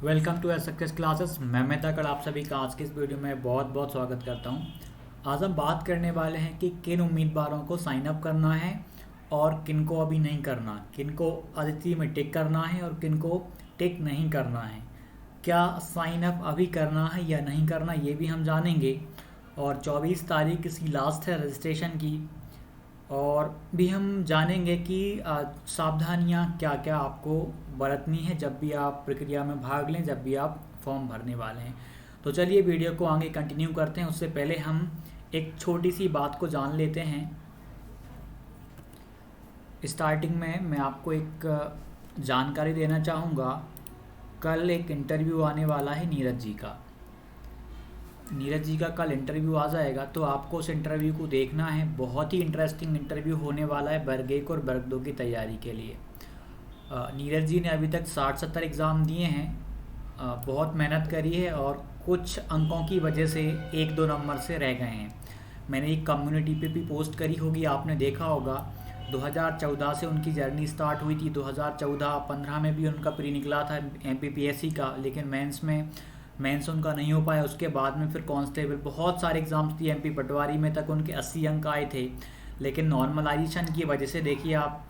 Welcome to success classes. मैं मेहता कल आप सभी का आज के इस वीडियो में बहुत बहुत स्वागत करता हूं। आज हम बात करने वाले हैं कि किन उम्मीदवारों को साइन अप करना है और किन को अभी नहीं करना, किन को अदिति में टिक करना है और किन को टिक नहीं करना है। क्या साइन अप अभी करना है या नहीं करना ये भी हम जानेंगे। और 24 तारीख इसकी लास्ट है रजिस्ट्रेशन की। और भी हम जानेंगे कि सावधानियां क्या क्या आपको बरतनी है जब भी आप प्रक्रिया में भाग लें, जब भी आप फॉर्म भरने वाले हैं। तो चलिए वीडियो को आगे कंटिन्यू करते हैं। उससे पहले हम एक छोटी सी बात को जान लेते हैं। स्टार्टिंग में मैं आपको एक जानकारी देना चाहूँगा। कल एक इंटरव्यू आने वाला है नीरज जी का कल इंटरव्यू आ जाएगा, तो आपको उस इंटरव्यू को देखना है। बहुत ही इंटरेस्टिंग इंटरव्यू होने वाला है वर्ग 1 और वर्ग 2 की तैयारी के लिए। नीरज जी ने अभी तक 60-70 एग्ज़ाम दिए हैं, बहुत मेहनत करी है और कुछ अंकों की वजह से 1-2 नंबर से रह गए हैं। मैंने एक कम्युनिटी पे भी पोस्ट करी होगी, आपने देखा होगा। 2014 से उनकी जर्नी स्टार्ट हुई थी। 2014-15 में भी उनका प्री निकला था MPPSC का, लेकिन मेंस उनका नहीं हो पाया। उसके बाद में फिर कांस्टेबल बहुत सारे एग्ज़ाम्स दिए। MP पटवारी में तक उनके 80 अंक आए थे, लेकिन नॉर्मलाइजेशन की वजह से देखिए आप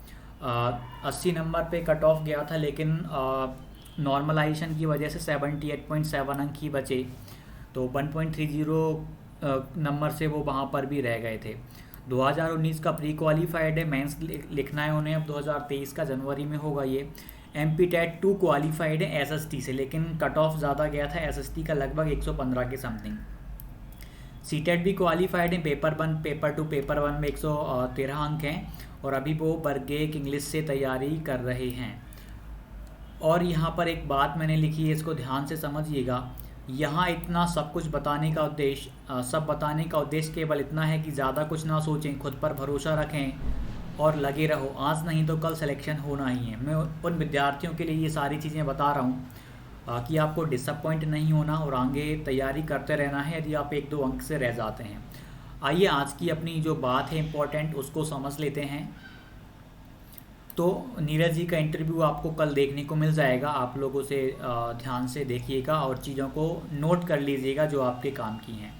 80 नंबर पे कट ऑफ गया था, लेकिन नॉर्मलाइजेशन की वजह से 78.7 अंक ही बचे। तो 1.30 नंबर से वो वहाँ पर भी रह गए थे। 2019 का प्री क्वालिफाइड है, मेंस लिखना है उन्हें। अब 2023 का जनवरी में होगा ये। MP टेट 2 क्वालिफाइड है SST से, लेकिन कट ऑफ ज़्यादा गया था SST का, लगभग 115 के समथिंग। CTET भी क्वालिफाइड है। पेपर 1, पेपर 2, पेपर 1 में 113 अंक हैं और अभी वो वर्ग 1 इंग्लिश से तैयारी कर रहे हैं। और यहाँ पर एक बात मैंने लिखी है, इसको ध्यान से समझिएगा। यहाँ इतना सब कुछ बताने का उद्देश्य सब बताने का उद्देश्य केवल इतना है कि ज़्यादा कुछ ना सोचें, खुद पर भरोसा रखें और लगे रहो। आज नहीं तो कल सिलेक्शन होना ही है। मैं उन विद्यार्थियों के लिए ये सारी चीज़ें बता रहा हूँ कि आपको डिसअपॉइंट नहीं होना और आगे तैयारी करते रहना है यदि आप 1-2 अंक से रह जाते हैं। आइए आज की अपनी जो बात है इम्पोर्टेंट उसको समझ लेते हैं। तो नीरज जी का इंटरव्यू आपको कल देखने को मिल जाएगा। आप लोगों से ध्यान से देखिएगा और चीज़ों को नोट कर लीजिएगा जो आपके काम की हैं।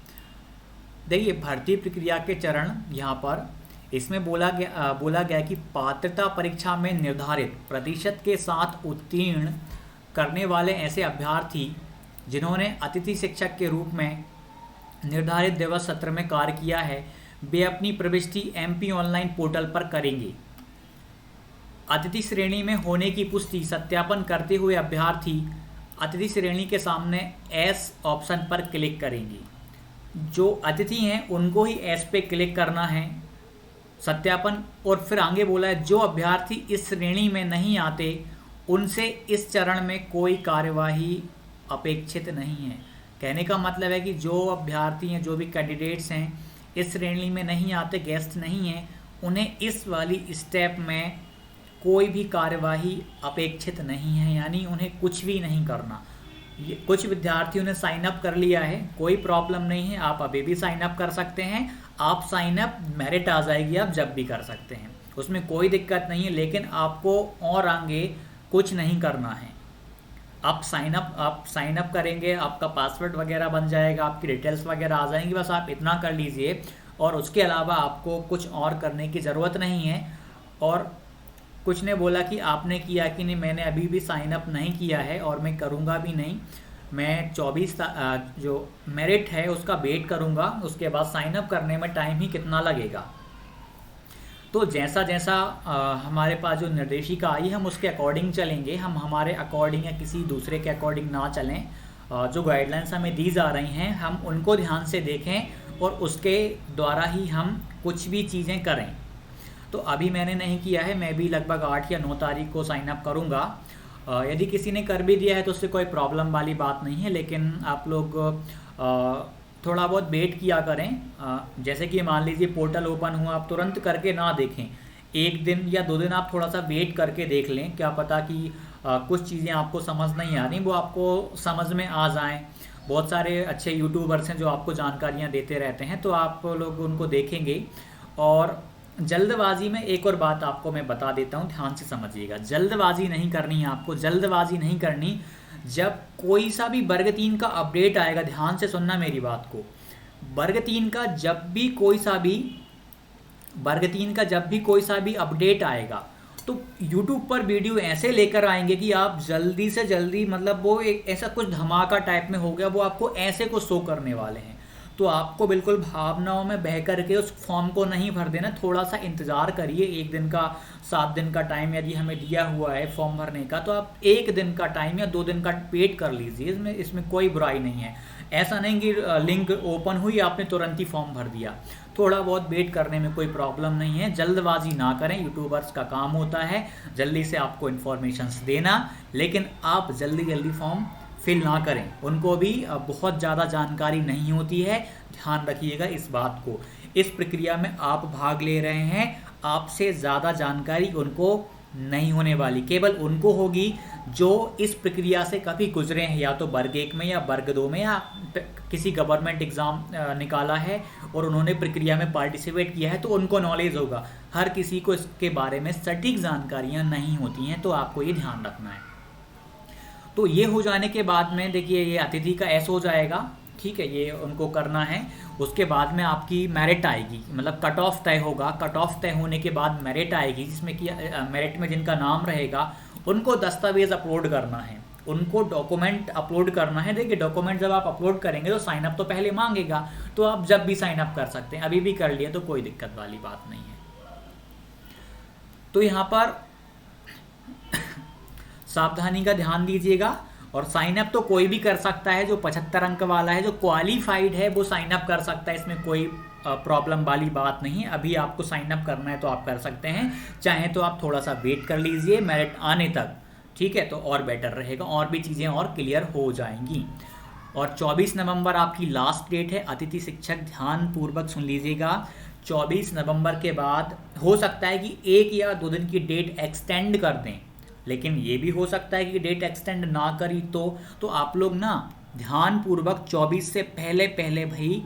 देखिए भर्ती प्रक्रिया के चरण यहाँ पर इसमें बोला गया कि पात्रता परीक्षा में निर्धारित प्रतिशत के साथ उत्तीर्ण करने वाले ऐसे अभ्यर्थी जिन्होंने अतिथि शिक्षक के रूप में निर्धारित दिवस सत्र में कार्य किया है, वे अपनी प्रविष्टि MP ऑनलाइन पोर्टल पर करेंगे। अतिथि श्रेणी में होने की पुष्टि सत्यापन करते हुए अभ्यर्थी अतिथि श्रेणी के सामने S ऑप्शन पर क्लिक करेंगे। जो अतिथि हैं उनको ही S पे क्लिक करना है, सत्यापन। और फिर आगे बोला है जो अभ्यर्थी इस श्रेणी में नहीं आते उनसे इस चरण में कोई कार्यवाही अपेक्षित नहीं है। कहने का मतलब है कि जो अभ्यर्थी हैं, जो भी कैंडिडेट्स हैं इस श्रेणी में नहीं आते, गेस्ट नहीं हैं, उन्हें इस वाली स्टेप में कोई भी कार्यवाही अपेक्षित नहीं है, यानी उन्हें कुछ भी नहीं करना। कुछ विद्यार्थियों ने साइन अप कर लिया है, कोई प्रॉब्लम नहीं है, आप अभी भी साइन अप कर सकते हैं। आप साइन अप मेरिट आ जाएगी, आप जब भी कर सकते हैं, उसमें कोई दिक्कत नहीं है। लेकिन आपको और आगे कुछ नहीं करना है। आप साइन अप करेंगे, आपका पासवर्ड वगैरह बन जाएगा, आपकी डिटेल्स वगैरह आ जाएंगी, बस आप इतना कर लीजिए। और उसके अलावा आपको कुछ और करने की ज़रूरत नहीं है। और कुछ ने बोला कि आपने किया कि नहीं, मैंने अभी भी साइन अप नहीं किया है और मैं करूँगा भी नहीं। मैं 24 जो मेरिट है उसका वेट करूँगा, उसके बाद साइन अप करने में टाइम ही कितना लगेगा। तो जैसा जैसा हमारे पास जो निर्देशिका आई हम उसके अकॉर्डिंग चलेंगे। हम हमारे अकॉर्डिंग या किसी दूसरे के अकॉर्डिंग ना चलें। जो गाइडलाइंस हमें दी जा रही हैं हम उनको ध्यान से देखें और उसके द्वारा ही हम कुछ भी चीज़ें करें। तो अभी मैंने नहीं किया है, मैं भी लगभग 8 या 9 तारीख को साइन अप करूँगा। यदि किसी ने कर भी दिया है तो उससे कोई प्रॉब्लम वाली बात नहीं है, लेकिन आप लोग थोड़ा बहुत वेट किया करें। जैसे कि मान लीजिए पोर्टल ओपन हुआ, आप तुरंत करके ना देखें, 1 दिन या 2 दिन आप थोड़ा सा वेट करके देख लें। क्या पता कि कुछ चीज़ें आपको समझ नहीं आ रही वो आपको समझ में आ जाएं। बहुत सारे अच्छे यूट्यूबर्स हैं जो आपको जानकारियाँ देते रहते हैं, तो आप लोग उनको देखेंगे। और जल्दबाजी में एक और बात आपको मैं बता देता हूँ, ध्यान से समझिएगा। जल्दबाजी नहीं करनी है आपको, जल्दबाजी नहीं करनी। जब कोई सा भी वर्ग 3 का अपडेट आएगा, ध्यान से सुनना मेरी बात को, वर्ग 3 का जब भी कोई सा भी अपडेट आएगा तो YouTube पर वीडियो ऐसे लेकर आएंगे कि आप जल्दी से जल्दी, मतलब वो एक ऐसा कुछ धमाका टाइप में हो गया, वो आपको ऐसे कुछ शो करने वाले हैं। तो आपको बिल्कुल भावनाओं में बह करके उस फॉर्म को नहीं भर देना, थोड़ा सा इंतज़ार करिए। 1 दिन का 7 दिन का टाइम यदि हमें दिया हुआ है फॉर्म भरने का, तो आप 1 दिन का टाइम या 2 दिन का वेट कर लीजिए, इसमें कोई बुराई नहीं है। ऐसा नहीं कि लिंक ओपन हुई आपने तुरंत ही फॉर्म भर दिया, थोड़ा बहुत वेट करने में कोई प्रॉब्लम नहीं है। जल्दबाजी ना करें, यूट्यूबर्स का काम होता है जल्दी से आपको इन्फॉर्मेशंस देना, लेकिन आप जल्दी जल्दी फॉर्म फिल ना करें। उनको भी बहुत ज़्यादा जानकारी नहीं होती है, ध्यान रखिएगा इस बात को। इस प्रक्रिया में आप भाग ले रहे हैं, आपसे ज़्यादा जानकारी उनको नहीं होने वाली, केवल उनको होगी जो इस प्रक्रिया से कभी गुजरे हैं, या तो वर्ग 1 में या वर्ग 2 में या किसी गवर्नमेंट एग्ज़ाम निकाला है और उन्होंने प्रक्रिया में पार्टिसिपेट किया है, तो उनको नॉलेज होगा। हर किसी को इसके बारे में सटीक जानकारियाँ नहीं होती हैं, तो आपको ये ध्यान रखना है। तो ये हो जाने के बाद में देखिए ये अतिथि का एस हो जाएगा, ठीक है, ये उनको करना है। उसके बाद में आपकी मेरिट आएगी, मतलब कट ऑफ तय होगा। कट ऑफ तय होने के बाद मेरिट आएगी, जिसमें कि मेरिट में जिनका नाम रहेगा उनको दस्तावेज़ अपलोड करना है, उनको डॉक्यूमेंट अपलोड करना है। देखिए डॉक्यूमेंट जब आप अपलोड करेंगे तो साइन अप तो पहले मांगेगा, तो आप जब भी साइन अप कर सकते हैं, अभी भी कर लिए तो कोई दिक्कत वाली बात नहीं है। तो यहाँ पर सावधानी का ध्यान दीजिएगा। और साइन अप तो कोई भी कर सकता है, जो 75 अंक वाला है, जो क्वालिफाइड है वो साइन अप कर सकता है, इसमें कोई प्रॉब्लम वाली बात नहीं है। अभी आपको साइन अप करना है तो आप कर सकते हैं, चाहे तो आप थोड़ा सा वेट कर लीजिए मेरिट आने तक, ठीक है, तो और बेटर रहेगा, और भी चीज़ें और क्लियर हो जाएंगी। और 24 नवंबर आपकी लास्ट डेट है। अतिथि शिक्षक ध्यानपूर्वक सुन लीजिएगा, 24 नवंबर के बाद हो सकता है कि 1 या 2 दिन की डेट एक्सटेंड कर दें, लेकिन ये भी हो सकता है कि डेट एक्सटेंड ना करी तो आप लोग ना ध्यानपूर्वक 24 से पहले पहले भाई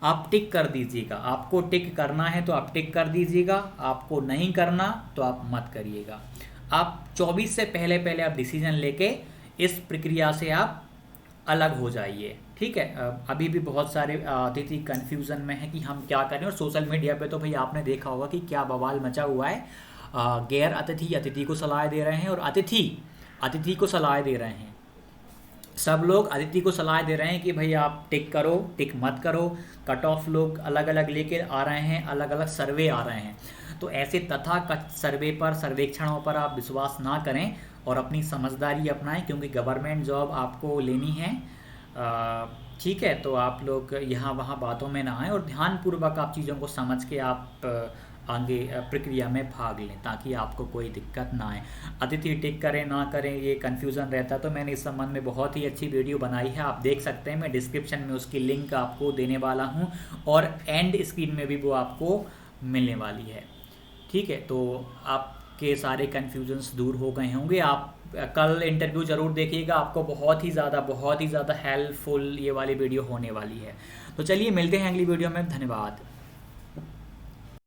आप टिक कर दीजिएगा। आपको टिक करना है तो आप टिक कर दीजिएगा, आपको नहीं करना तो आप मत करिएगा। आप 24 से पहले पहले आप डिसीजन लेके इस प्रक्रिया से आप अलग हो जाइए, ठीक है। अभी भी बहुत सारे अतिथि कन्फ्यूज़न में है कि हम क्या करें, और सोशल मीडिया पे तो भाई आपने देखा होगा कि क्या बवाल मचा हुआ है। गैर अतिथि अतिथि को सलाह दे रहे हैं और अतिथि अतिथि को सलाह दे रहे हैं। सब लोग अतिथि को सलाह दे रहे हैं कि भाई आप टिक करो, टिक मत करो। कट ऑफ लोग अलग अलग लेके आ रहे हैं, अलग अलग सर्वे आ रहे हैं। तो ऐसे तथाकथित सर्वे पर, सर्वेक्षणों पर आप विश्वास ना करें और अपनी समझदारी अपनाएं, क्योंकि गवर्नमेंट जॉब आपको लेनी है, ठीक है। तो आप लोग यहाँ वहाँ बातों में ना आएँ और ध्यानपूर्वक आप चीज़ों को समझ के आप आगे प्रक्रिया में भाग लें, ताकि आपको कोई दिक्कत ना आए। अतिथि टिक करें ना करें ये कन्फ्यूज़न रहता है, तो मैंने इस संबंध में बहुत ही अच्छी वीडियो बनाई है, आप देख सकते हैं। मैं डिस्क्रिप्शन में उसकी लिंक आपको देने वाला हूँ और एंड स्क्रीन में भी वो आपको मिलने वाली है, ठीक है। तो आपके सारे कन्फ्यूजन्स दूर हो गए होंगे। आप कल इंटरव्यू ज़रूर देखिएगा, आपको बहुत ही ज़्यादा हेल्पफुल ये वाली वीडियो होने वाली है। तो चलिए मिलते हैं अगली वीडियो में, धन्यवाद।